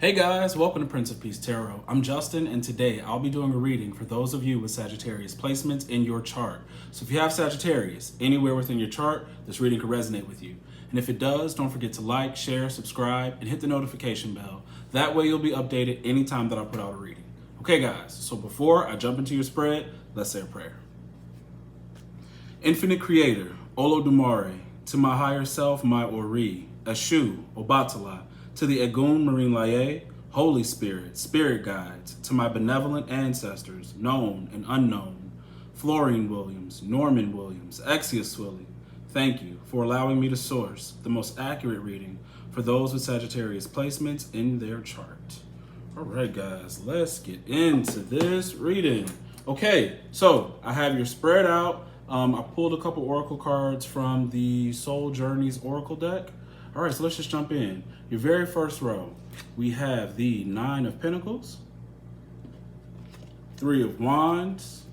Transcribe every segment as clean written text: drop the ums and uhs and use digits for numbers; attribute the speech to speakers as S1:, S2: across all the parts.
S1: Hey guys, welcome to Prince of Peace Tarot. I'm Justin, and today I'll be doing a reading for those of you with Sagittarius placements in your chart. So if you have Sagittarius anywhere within your chart, this reading could resonate with you. And if it does, don't forget to like, share, subscribe, and hit the notification bell. That way you'll be updated anytime that I put out a reading. Okay guys, so before I jump into your spread, let's say a prayer. Infinite Creator, Olodumare, to my higher self, my Ori, Eshu, Obatala, to the Egun Marine Laye, Holy Spirit, Spirit Guides, to my benevolent ancestors, known and unknown, Florine Williams, Norman Williams, Exius Willie, thank you for allowing me to source the most accurate reading for those with Sagittarius placements in their chart. All right, guys, let's get into this reading. Okay, so I have your spread out. I pulled a couple oracle cards from the Soul Journeys Oracle deck. All right, so let's just jump in. Your very first row, we have the Nine of Pentacles, Three of Wands,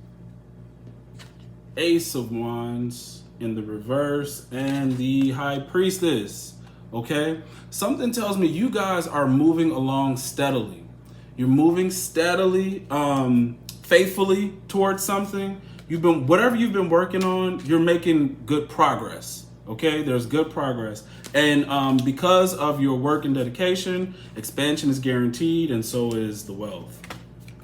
S1: Ace of Wands in the reverse, and the High Priestess, okay? Something tells me you guys are moving along steadily. You're moving steadily, faithfully towards something. Whatever you've been working on, you're making good progress. Okay, there's good progress. And because of your work and dedication, expansion is guaranteed, and so is the wealth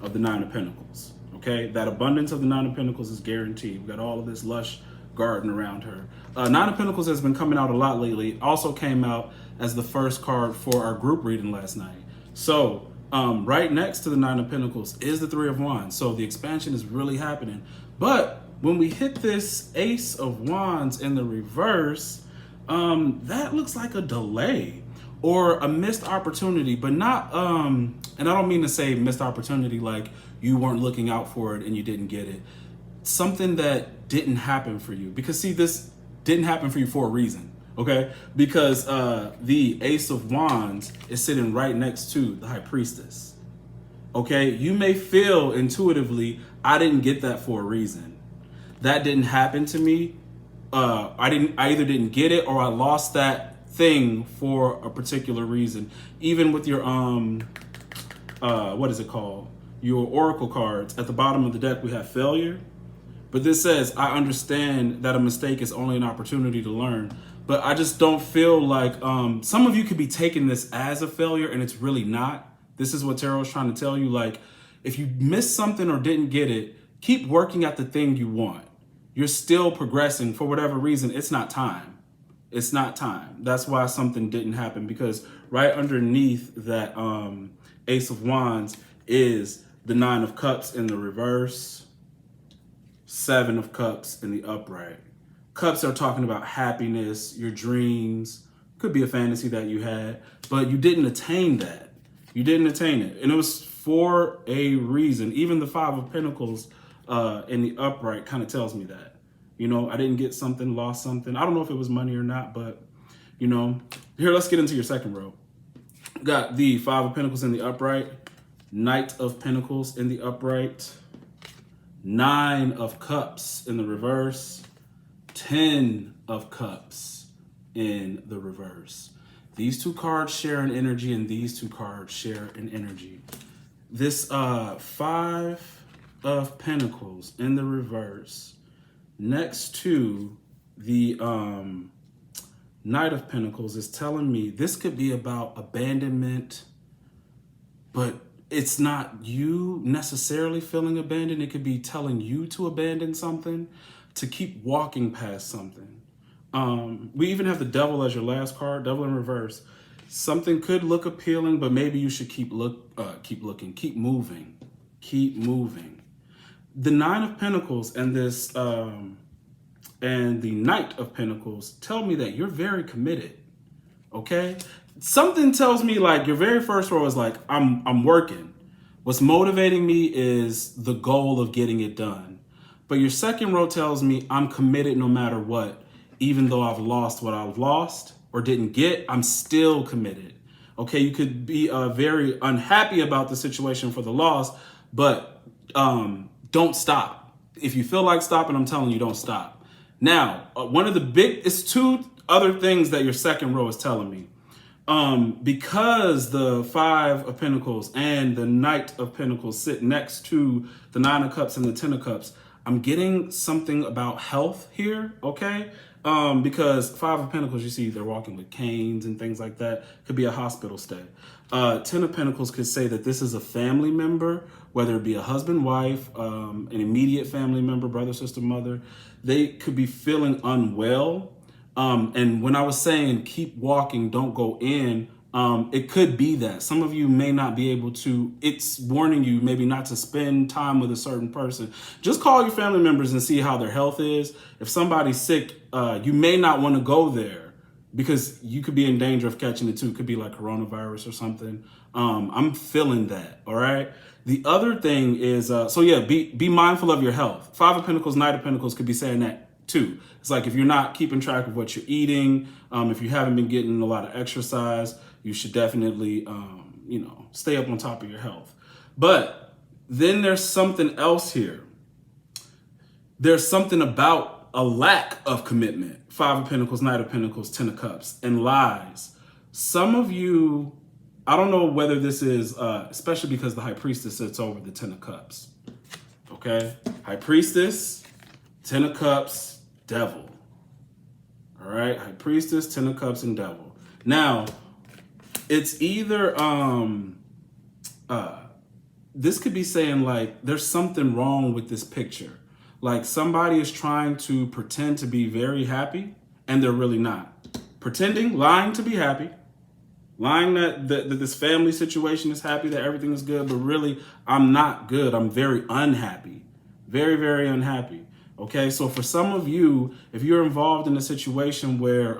S1: of the Nine of Pentacles. Okay, that abundance of the Nine of Pentacles is guaranteed. We've got all of this lush garden around her. Nine of Pentacles has been coming out a lot lately. It also came out as the first card for our group reading last night. So right next to the Nine of Pentacles is the Three of Wands. So the expansion is really happening. But when we hit this Ace of Wands in the reverse, that looks like a delay or a missed opportunity, but not, and I don't mean to say missed opportunity like you weren't looking out for it and you didn't get it. Something that didn't happen for you. Because see, this didn't happen for you for a reason, okay? Because the Ace of Wands is sitting right next to the High Priestess, okay? You may feel intuitively, I didn't get that for a reason. That didn't happen to me. I either didn't get it or I lost that thing for a particular reason. Even with your what is it called? Your oracle cards at the bottom of the deck, we have failure. But this says, I understand that a mistake is only an opportunity to learn. But I just don't feel like some of you could be taking this as a failure and it's really not. This is what Tarot is trying to tell you. Like, if you missed something or didn't get it, keep working at the thing you want. You're still progressing. For whatever reason, it's not time. It's not time. That's why something didn't happen, because right underneath that Ace of Wands is the Nine of Cups in the reverse, Seven of Cups in the upright. Cups are talking about happiness, your dreams. Could be a fantasy that you had, but you didn't attain that. You didn't attain it. And it was for a reason. Even the Five of Pentacles in the upright kind of tells me that. You know, I didn't get something, lost something. I don't know if it was money or not, but, you know. Here, let's get into your second row. Got the Five of Pentacles in the upright, Knight of Pentacles in the upright, Nine of Cups in the reverse, 10 of Cups in the reverse. These two cards share an energy, and these two cards share an energy. This Five of Pentacles in the reverse next to the Knight of Pentacles is telling me this could be about abandonment, but it's not you necessarily feeling abandoned. It could be telling you to abandon something, to keep walking past something. We even have the Devil as your last card, Devil in reverse. Something could look appealing, but maybe you should keep looking, keep moving. The Nine of Pentacles and this and the Knight of Pentacles tell me that you're very committed. Okay, something tells me like your very first row is like I'm working. What's motivating me is the goal of getting it done. But your second row tells me I'm committed no matter what, even though I've lost what I've lost or didn't get. I'm still committed. Okay, you could be very unhappy about the situation for the loss, but don't stop. If you feel like stopping, I'm telling you, don't stop. Now, it's two other things that your second row is telling me. Because the Five of Pentacles and the Knight of Pentacles sit next to the Nine of Cups and the Ten of Cups, I'm getting something about health here, okay? Because Five of Pentacles, you see they're walking with canes and things like that. Could be a hospital stay. Ten of Pentacles could say that this is a family member, whether it be a husband, wife, an immediate family member, brother, sister, mother. They could be feeling unwell. And when I was saying keep walking, don't go in, it could be that some of you may not be able to, it's warning you maybe not to spend time with a certain person. Just call your family members and see how their health is. If somebody's sick, you may not want to go there because you could be in danger of catching it too. It could be like coronavirus or something. I'm feeling that. All right. The other thing is, so yeah, be mindful of your health. Five of Pentacles, Knight of Pentacles could be saying that too. It's like if you're not keeping track of what you're eating, if you haven't been getting a lot of exercise, you should definitely, stay up on top of your health. But then there's something else here. There's something about a lack of commitment. Five of Pentacles, Knight of Pentacles, Ten of Cups, and lies. Some of you, I don't know whether this is, especially because the High Priestess sits over the Ten of Cups. Okay? High Priestess, Ten of Cups, Devil. All right, High Priestess, Ten of Cups, and Devil. Now, it's either this could be saying like there's something wrong with this picture. Like somebody is trying to pretend to be very happy and they're really not. Pretending, lying to be happy, lying that this family situation is happy, that everything is good, but really I'm not good. I'm very unhappy. Very, very unhappy. Okay, so for some of you, if you're involved in a situation where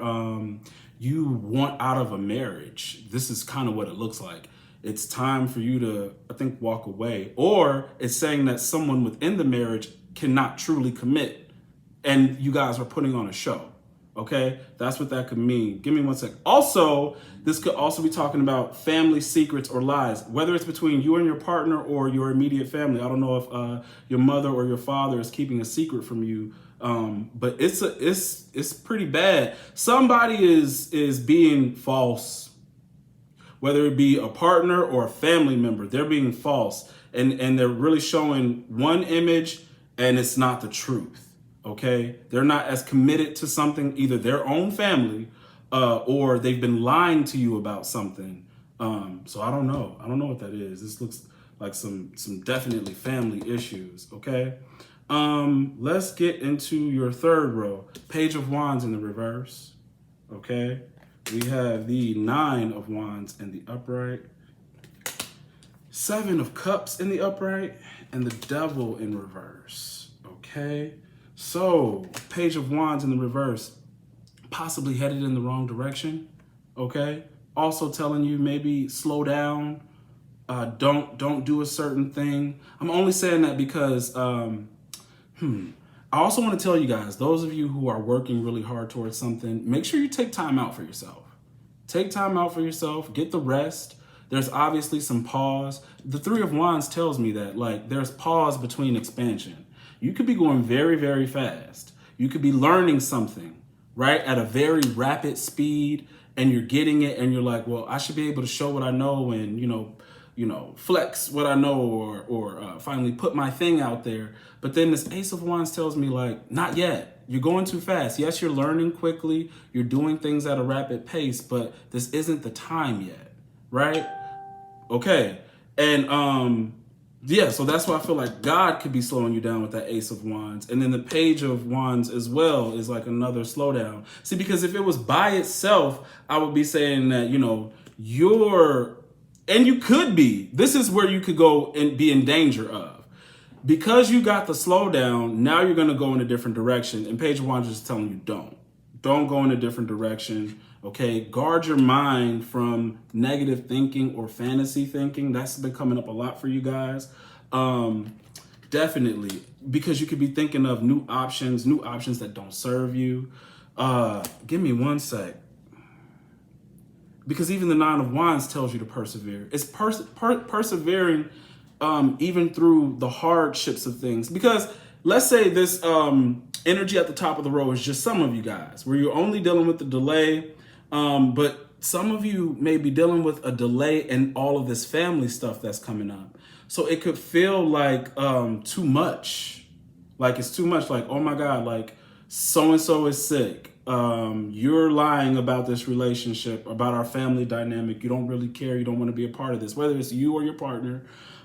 S1: you want out of a marriage, this is kind of what it looks like. It's time for you to, I think, walk away. Or it's saying that someone within the marriage cannot truly commit and you guys are putting on a show. Okay, that's what that could mean. Give me one sec. Also, this could also be talking about family secrets or lies, whether it's between you and your partner or your immediate family. I don't know if your mother or your father is keeping a secret from you, but it's pretty bad. Somebody is being false, whether it be a partner or a family member. They're being false, and they're really showing one image, and it's not the truth. Okay, they're not as committed to something, either their own family or they've been lying to you about something. So I don't know. I don't know what that is. This looks like some definitely family issues. Okay, let's get into your third row. Page of Wands in the reverse. Okay, we have the Nine of Wands in the upright, Seven of Cups in the upright, and the Devil in reverse. Okay. So, Page of Wands in the reverse, possibly headed in the wrong direction, okay? Also telling you maybe slow down, don't do a certain thing. I'm only saying that because, I also want to tell you guys, those of you who are working really hard towards something, make sure you take time out for yourself. Take time out for yourself, get the rest. There's obviously some pause. The Three of Wands tells me that, like, there's pause between expansion. You could be going very, very fast. You could be learning something, right, at a very rapid speed, and you're getting it, and you're like, well, I should be able to show what I know and, flex what I know or finally put my thing out there. But then this Ace of Wands tells me, like, not yet. You're going too fast. Yes, you're learning quickly. You're doing things at a rapid pace, but this isn't the time yet, right? Okay. And, yeah, so that's why I feel like God could be slowing you down with that Ace of Wands. And then the Page of Wands as well is like another slowdown. See, because if it was by itself, I would be saying that, and you could be, this is where you could go and be in danger of. Because you got the slowdown, now you're going to go in a different direction. And Page of Wands is telling you don't go in a different direction. Okay, guard your mind from negative thinking or fantasy thinking. That's been coming up a lot for you guys. Definitely, because you could be thinking of new options that don't serve you. Give me one sec. Because even the Nine of Wands tells you to persevere. It's persevering even through the hardships of things. Because let's say this energy at the top of the row is just some of you guys, where you're only dealing with the delay, but some of you may be dealing with a delay in all of this family stuff that's coming up. So it could feel like too much. Like it's too much. Like, oh my God, like so-and-so is sick. You're lying about this relationship, about our family dynamic. You don't really care. You don't want to be a part of this, whether it's you or your partner.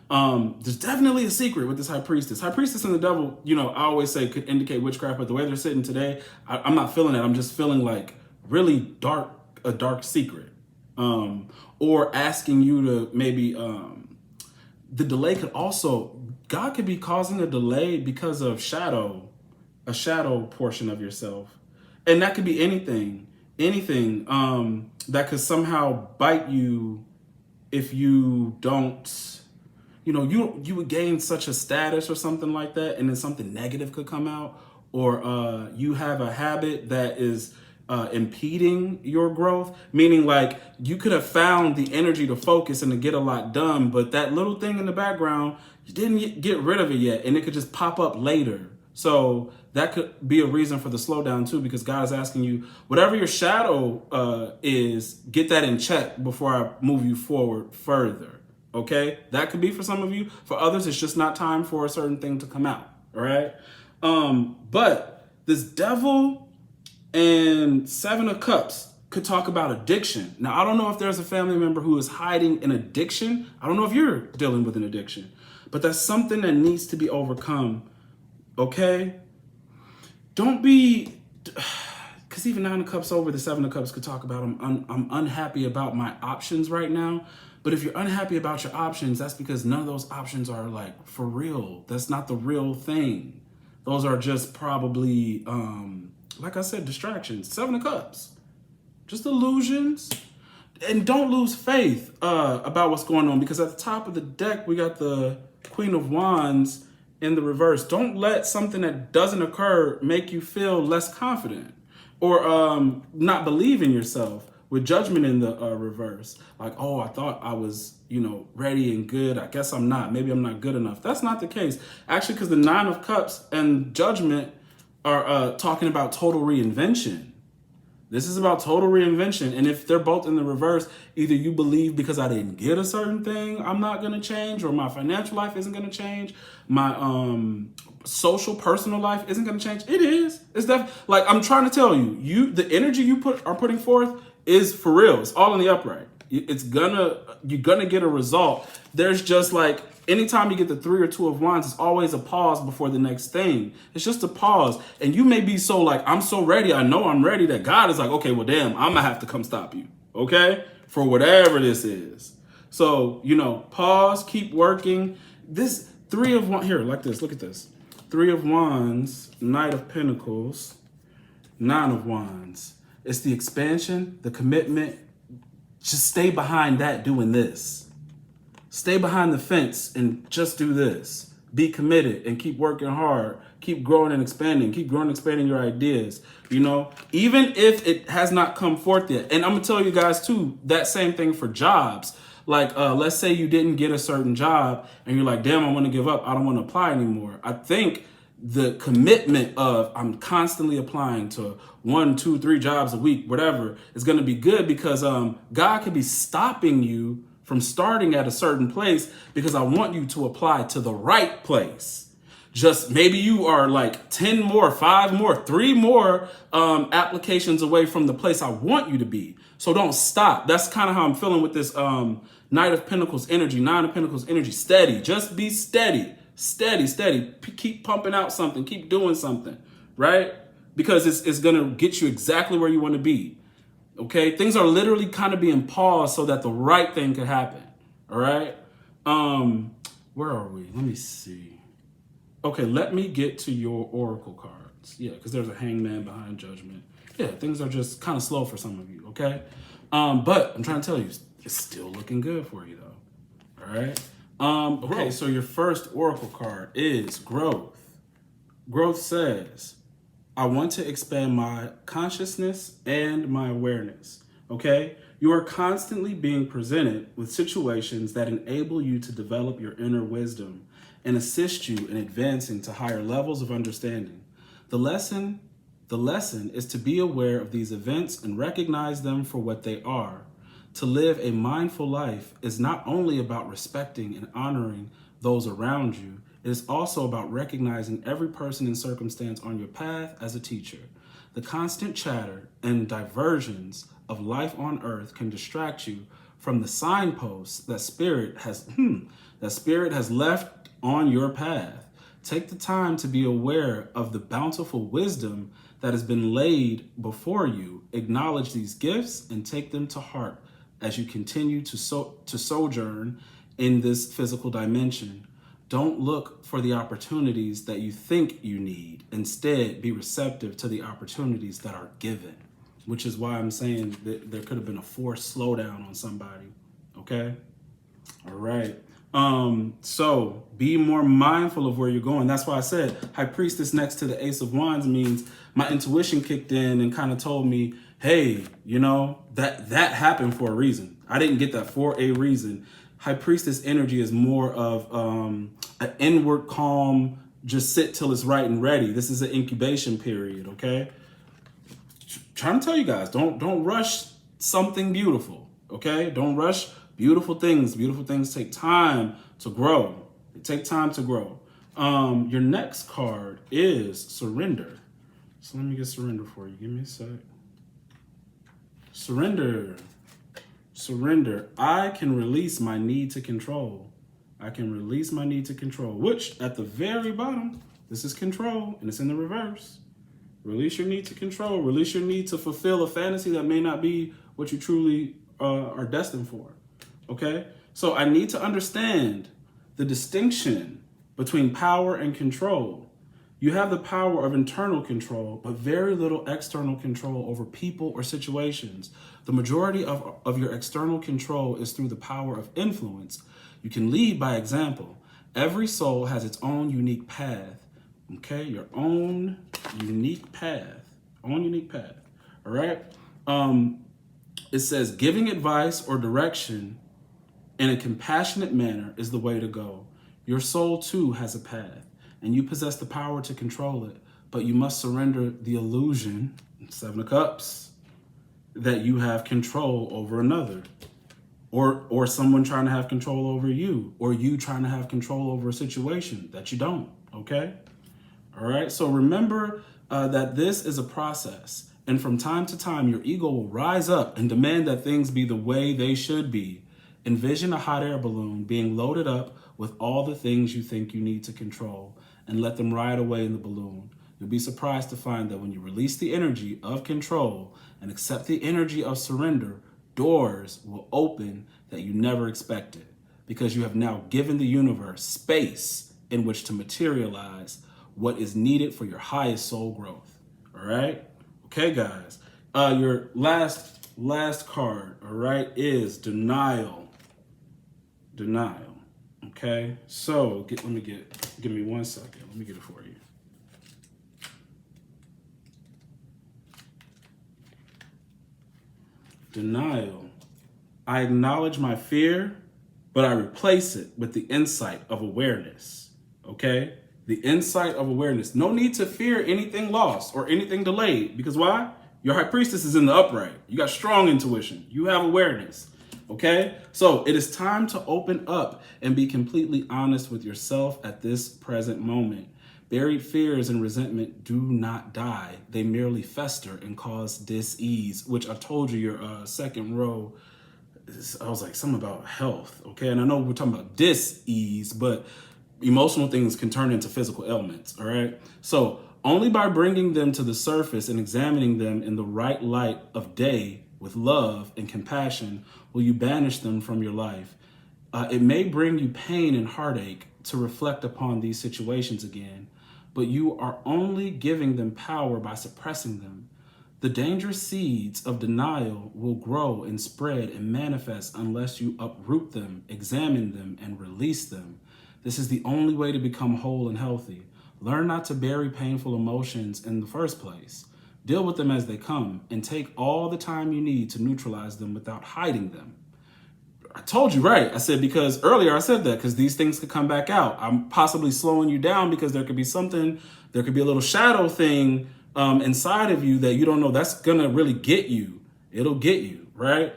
S1: There's definitely a secret with this high priestess. High priestess and the devil, you know, I always say could indicate witchcraft, but the way they're sitting today, I'm not feeling that. I'm just feeling like really a dark secret. Or asking you to maybe, the delay could also, God could be causing a delay because of a shadow portion of yourself. And that could be anything that could somehow bite you if you don't, you know, you would gain such a status or something like that, and then something negative could come out, or you have a habit that is impeding your growth, meaning like you could have found the energy to focus and to get a lot done, but that little thing in the background, you didn't get rid of it yet, and it could just pop up later. So that could be a reason for the slowdown too, because God is asking you, whatever your shadow is, get that in check before I move you forward further. Okay, that could be for some of you. For others, it's just not time for a certain thing to come out. All right. But this devil and Seven of Cups could talk about addiction. Now, I don't know if there's a family member who is hiding an addiction. I don't know if you're dealing with an addiction, but that's something that needs to be overcome. Okay. Don't be, because even Nine of Cups over, the Seven of Cups could talk about I'm unhappy about my options right now. But if you're unhappy about your options, that's because none of those options are like for real. That's not the real thing. Those are just probably, like I said, distractions. Seven of Cups, just illusions. And don't lose faith about what's going on, because at the top of the deck, we got the Queen of Wands in the reverse. Don't let something that doesn't occur make you feel less confident or not believe in yourself. With Judgment in the reverse, like, oh, I thought I was, you know, ready and good. I guess I'm not. Maybe I'm not good enough. That's not the case. Actually, because the Nine of Cups and Judgment are talking about total reinvention. This is about total reinvention. And if they're both in the reverse, either you believe because I didn't get a certain thing, I'm not going to change, or my financial life isn't going to change. My social, personal life isn't going to change. It is. It's like I'm trying to tell you, the energy you are putting forth is for real. It's all in the upright. You're gonna get a result. There's just like, anytime you get the Three or Two of Wands, it's always a pause before the next thing. It's just a pause. And you may be so like, I'm so ready, I know I'm ready, that God is like, okay, well, damn, I'm gonna have to come stop you. Okay? For whatever this is. So, you know, pause, keep working. This Three of Wands, here, like this, look at this. Three of Wands, Knight of Pentacles, Nine of Wands. It's the expansion, the commitment. Just stay behind that doing this. Stay behind the fence and just do this. Be committed and keep working hard. Keep growing and expanding. Keep growing and expanding your ideas. You know, even if it has not come forth yet. And I'm going to tell you guys too, that same thing for jobs. Like, let's say you didn't get a certain job and you're like, damn, I want to give up. I don't want to apply anymore. I think the commitment of I'm constantly applying to 1, 2, 3 jobs a week, whatever, is going to be good, because God could be stopping you from starting at a certain place because I want you to apply to the right place. Just maybe you are like 10 more, 5 more, 3 more applications away from the place I want you to be. So don't stop. That's kind of how I'm feeling with this Knight of Pentacles energy, Nine of Pentacles energy. Steady. Just be steady. Steady. Keep pumping out something. Keep doing something, right? Because it's going to get you exactly where you want to be. Okay? Things are literally kind of being paused so that the right thing could happen. All right? Where are we? Let me see. Okay, let me get to your oracle cards. Yeah, because there's a Hangman behind Judgment. Yeah, things are just kind of slow for some of you, okay? But I'm trying to tell you, it's still looking good for you, though. All right? Okay, so your first oracle card is growth. Growth says, I want to expand my consciousness and my awareness, okay? You are constantly being presented with situations that enable you to develop your inner wisdom and assist you in advancing to higher levels of understanding. The The lesson is to be aware of these events and recognize them for what they are. To live a mindful life is not only about respecting and honoring those around you, it is also about recognizing every person and circumstance on your path as a teacher. The constant chatter and diversions of life on earth can distract you from the signposts that spirit has left on your path. Take the time to be aware of the bountiful wisdom that has been laid before you. Acknowledge these gifts and take them to heart as you continue to sojourn in this physical dimension. Don't look for the opportunities that you think you need. Instead, be receptive to the opportunities that are given, which is why I'm saying that there could have been a forced slowdown on somebody. Okay? All right. So be more mindful of where you're going. That's why I said High Priestess next to the Ace of Wands means my intuition kicked in and kind of told me, hey, you know, that happened for a reason. I didn't get that for a reason. High Priestess energy is more of an inward calm, just sit till it's right and ready. This is an incubation period, okay? Trying to tell you guys, don't rush something beautiful, okay? Don't rush beautiful things. Beautiful things take time to grow. They take time to grow. Your next card is Surrender. So let me get Surrender for you. Give me a sec. Surrender. Surrender. I can release my need to control. I can release my need to control, which at the very bottom, this is control, and it's in the reverse. Release your need to control. Release your need to fulfill a fantasy that may not be what you truly are destined for. Okay? So I need to understand the distinction between power and control. You have the power of internal control, but very little external control over people or situations. The majority of your external control is through the power of influence. You can lead by example. Every soul has its own unique path. Okay? Your own unique path. Own unique path. All right? It says giving advice or direction in a compassionate manner is the way to go. Your soul too has a path, and you possess the power to control it, but you must surrender the illusion, Seven of Cups, that you have control over another, or someone trying to have control over you, or you trying to have control over a situation that you don't, okay? All right, so remember that this is a process, and from time to time, your ego will rise up and demand that things be the way they should be. Envision a hot air balloon being loaded up with all the things you think you need to control, and let them ride away in the balloon. You'll be surprised to find that when you release the energy of control and accept the energy of surrender, doors will open that you never expected, because you have now given the universe space in which to materialize what is needed for your highest soul growth. All right? Okay, guys. Your last card, all right, is Denial. Denial. Okay, so give me 1 second. Let me get it for you. Denial. I acknowledge my fear, but I replace it with the insight of awareness. Okay? The insight of awareness. No need to fear anything lost or anything delayed. Because why? Your High Priestess is in the upright. You got strong intuition. You have awareness. Okay? So it is time to open up and be completely honest with yourself at this present moment. Buried fears and resentment do not die. They merely fester and cause dis-ease, which I told you your second row, I was like, something about health. Okay? And I know we're talking about dis-ease, but emotional things can turn into physical ailments. All right? So only by bringing them to the surface and examining them in the right light of day with love and compassion will you banish them from your life. It may bring you pain and heartache to reflect upon these situations again, but you are only giving them power by suppressing them. The dangerous seeds of denial will grow and spread and manifest unless you uproot them, examine them, and release them. This is the only way to become whole and healthy. Learn not to bury painful emotions in the first place. Deal with them as they come and take all the time you need to neutralize them without hiding them. I told you right. I said, because earlier I said that because these things could come back out. I'm possibly slowing you down because there could be something, there could be a little shadow thing inside of you that you don't know that's gonna really get you. It'll get you, right?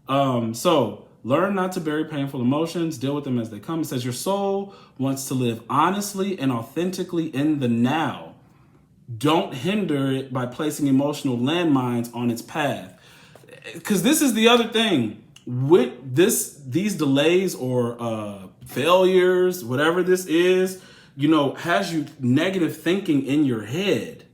S1: So learn not to bury painful emotions, deal with them as they come. It says your soul wants to live honestly and authentically in the now. Don't hinder it by placing emotional landmines on its path. Because this is the other thing with these delays or failures, whatever this is, has you negative thinking in your head.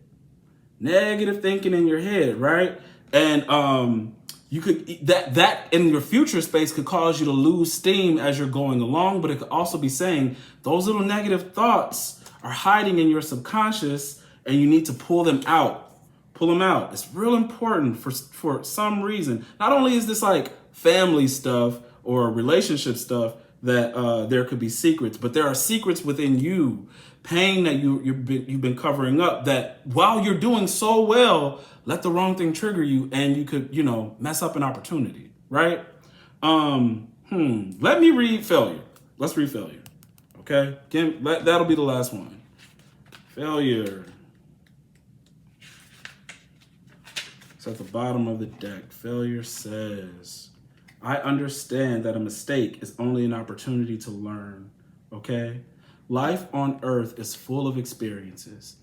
S1: Negative thinking in your head, right? And you could that in your future space could cause you to lose steam as you're going along, but it could also be saying those little negative thoughts are hiding in your subconscious and you need to pull them out. Pull them out. It's real important for some reason. Not only is this like family stuff or relationship stuff that there could be secrets, but there are secrets within you, pain that you've been covering up, that while you're doing so well, let the wrong thing trigger you and you could, mess up an opportunity, right? Let me read failure. Let's read failure. Okay? Again, that'll be the last one. Failure. It's at the bottom of the deck. Failure says, I understand that a mistake is only an opportunity to learn, okay? Life on earth is full of experiences.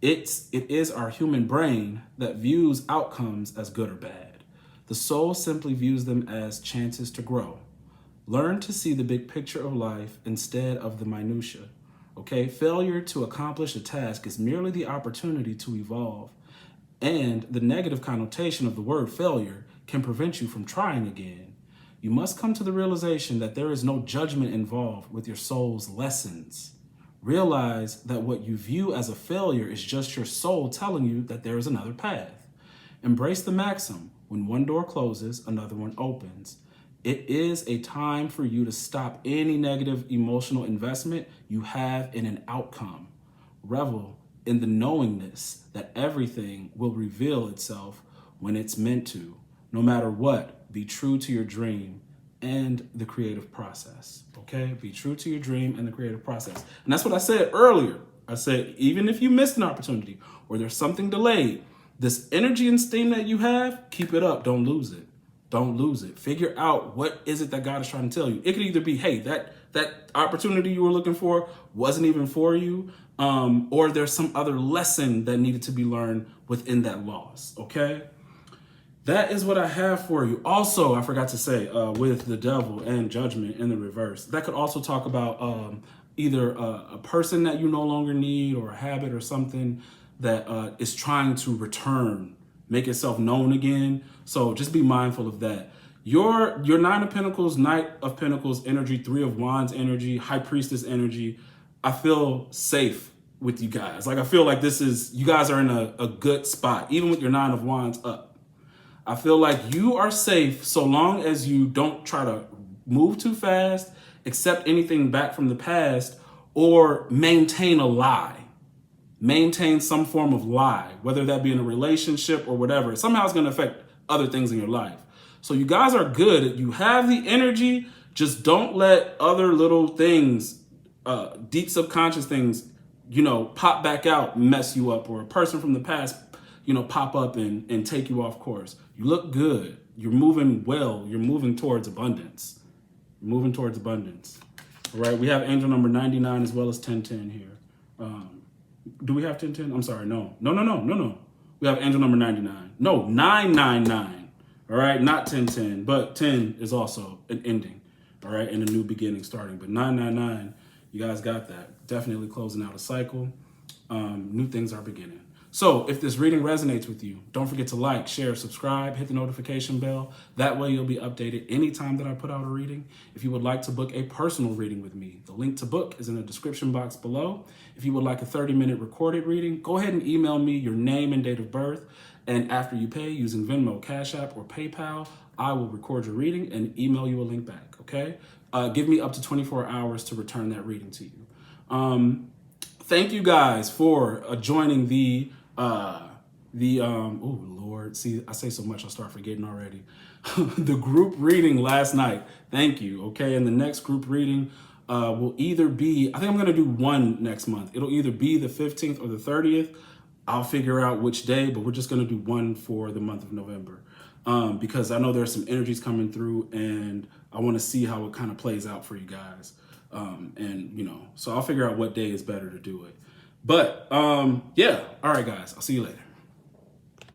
S1: It is our human brain that views outcomes as good or bad. The soul simply views them as chances to grow. Learn to see the big picture of life instead of the minutia, okay? Failure to accomplish a task is merely the opportunity to evolve. And the negative connotation of the word failure can prevent you from trying again. You must come to the realization that there is no judgment involved with your soul's lessons. Realize that what you view as a failure is just your soul telling you that there is another path. Embrace the maxim, when one door closes, another one opens. It is a time for you to stop any negative emotional investment you have in an outcome. Revel in the knowingness that everything will reveal itself when it's meant to. No matter what, be true to your dream and the creative process, okay? Be true to your dream and the creative process. And that's what I said earlier. I said, even if you missed an opportunity or there's something delayed, this energy and steam that you have, keep it up. Don't lose it. Don't lose it. Figure out what is it that God is trying to tell you. It could either be, hey, that opportunity you were looking for wasn't even for you, or there's some other lesson that needed to be learned within that loss, okay? That is what I have for you. Also, I forgot to say, with the devil and judgment in the reverse, that could also talk about either a person that you no longer need or a habit or something that is trying to return, make itself known again. So just be mindful of that. Your Nine of Pentacles, Knight of Pentacles energy, Three of Wands energy, High Priestess energy, I feel safe with you guys. Like I feel like you guys are in a good spot, even with your Nine of Wands up. I feel like you are safe so long as you don't try to move too fast, accept anything back from the past, or maintain a lie. Maintain some form of lie, whether that be in a relationship or whatever. Somehow it's going to affect other things in your life. So you guys are good. You have the energy. Just don't let other little things, deep subconscious things, pop back out, mess you up, or a person from the past, pop up and take you off course. You look good. You're moving well. You're moving towards abundance. You're moving towards abundance. All right. We have angel number 99 as well as 1010 here. Do we have 1010? I'm sorry. No. We have angel number 99. No, 999. All right. Not 1010, but 10 is also an ending. All right. And a new beginning starting. But 999, you guys got that. Definitely closing out a cycle. New things are beginning. So if this reading resonates with you, don't forget to like, share, subscribe, hit the notification bell. That way you'll be updated anytime that I put out a reading. If you would like to book a personal reading with me, the link to book is in the description box below. If you would like a 30-minute recorded reading, go ahead and email me your name and date of birth. And after you pay using Venmo, Cash App, or PayPal, I will record your reading and email you a link back, okay? Give me up to 24 hours to return that reading to you. Thank you guys for joining oh Lord, see, I say so much, I'll start forgetting already. The group reading last night. Thank you. Okay. And the next group reading will either be, I think I'm going to do one next month. It'll either be the 15th or the 30th. I'll figure out which day, but we're just going to do one for the month of November. Because I know there's some energies coming through and I want to see how it kind of plays out for you guys. And, you know, so I'll figure out what day is better to do it. But, yeah. All right, guys. I'll see you later.